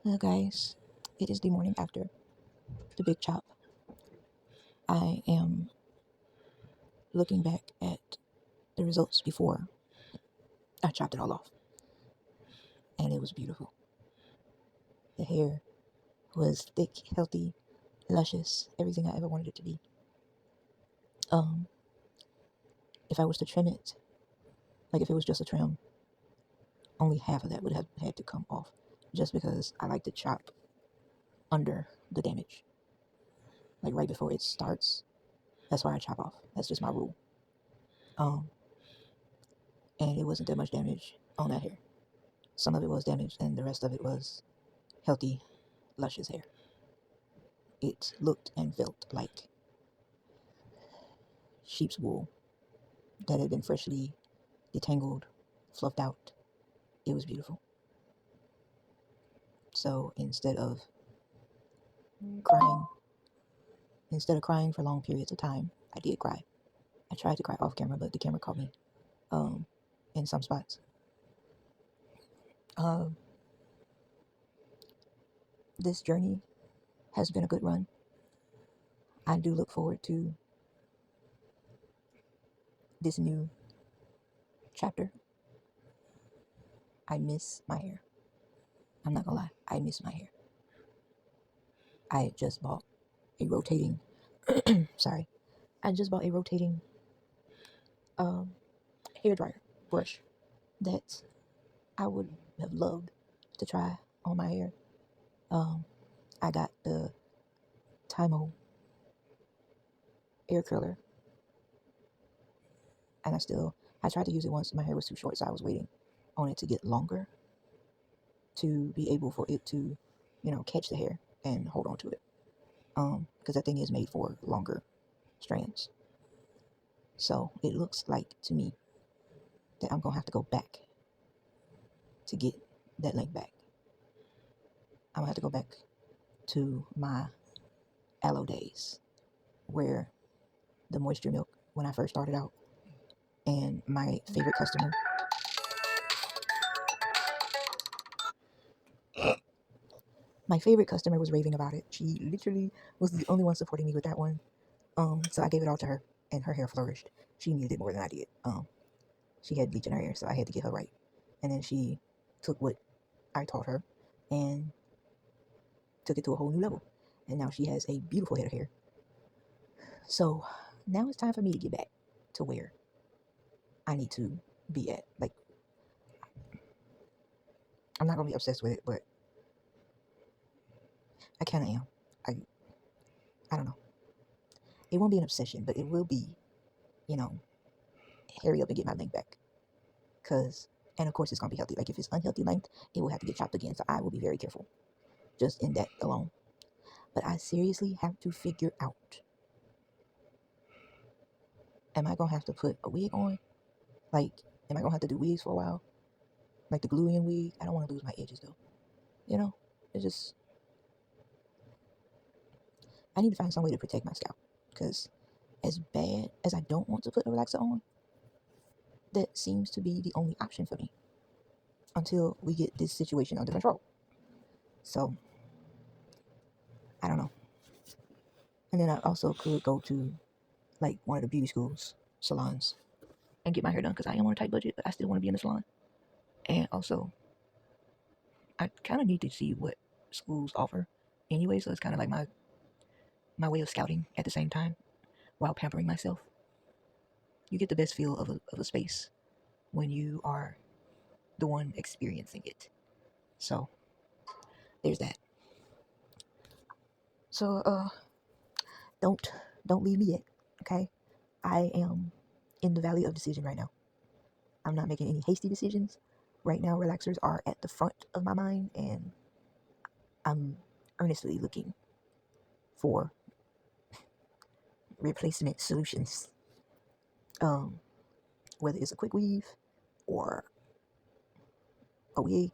Hello, guys. It is the morning after the big chop. I am looking back at the results before I chopped it all off, and it was beautiful. The hair was thick, healthy, luscious, everything I ever wanted it to be. Um, if I was to trim it, like if it was just a trim, only half of that would have had to come off, just because I like to chop under the damage, like right before it starts. That's why I chop off. That's just my rule. Um, and it wasn't that much damage on that hair. Some of it was damaged, and the rest of it was healthy, luscious hair. It looked and felt like sheep's wool that had been freshly detangled, fluffed out. It was beautiful. So crying, instead of crying for long periods of time, I did cry. I tried to cry off camera, but the camera caught me um, in some spots. Um, this journey has been a good run. I do look forward to this new chapter. I miss my hair. I'm not gonna lie, I miss my hair. I just bought a rotating, sorry, I just bought a rotating um, hair dryer brush that I would have loved to try on my hair. Um, I got the Tymo air curler, and I tried to use it once. My hair was too short, so I was waiting on it to get longer to be able for it to, catch the hair and hold on to it. Because that thing is made for longer strands. So it looks like to me that I'm gonna have to go back to get that length back. I'm gonna have to go back to my aloe days where the moisture milk when I first started out, and my favorite customer was raving about it. She literally was the only one supporting me with that one. So I gave it all to her, and her hair flourished. She needed it more than I did. She had bleach in her hair, so I had to get her right. And then she took what I taught her and took it to a whole new level. And now she has a beautiful head of hair. So now it's time for me to get back to where I need to be at. Like, I'm not gonna be obsessed with it, but I kind of am. I don't know. It won't be an obsession, but it will be, you know, hurry up and get my length back. And of course, it's gonna be healthy. Like if it's unhealthy length, it will have to get chopped again. So I will be very careful, just in that alone. But I seriously have to figure out: am I gonna have to put a wig on? Like, am I gonna have to do wigs for a while? Like the glue in wig. I don't want to lose my edges though. You know, it's just I need to find some way to protect my scalp because as bad as I don't want to put a relaxer on, that seems to be the only option for me until we get this situation under control. So I don't know. And then I also could go to like one of the beauty schools, salons, and get my hair done because I am on a tight budget, but I still want to be in the salon. And also, I kind of need to see what schools offer anyway. So it's kind of like my way of scouting at the same time while pampering myself. You get the best feel of a space when you are the one experiencing it. So there's that. So don't don't leave me yet, okay? I am in the valley of decision right now. I'm not making any hasty decisions. Right now, relaxers are at the front of my mind, and I'm earnestly looking for replacement solutions. Um, whether it's a quick weave or a wig.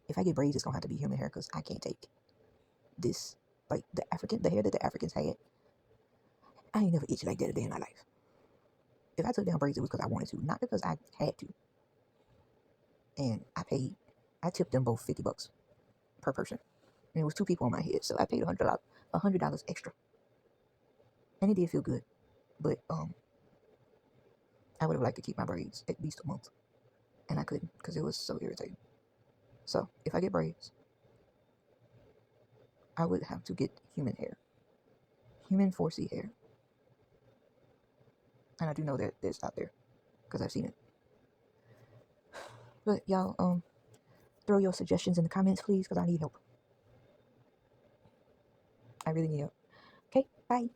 If I get braids, it's gonna have to be human hair because I can't take this. Like the hair that the Africans had. I ain't never itched like that a day in my life. If I took down braids, it was because I wanted to, not because I had to. And I paid I tipped them both $50 per person. And it was 2 people on my head, so I paid $100 extra. And it did feel good. But I would have liked to keep my braids at least a month. And I couldn't because it was so irritating. So if I get braids, I would have to get human hair. Human 4C hair. And I do know that it's out there because I've seen it. But y'all, throw your suggestions in the comments, please, because I need help. I really need help. Okay, bye.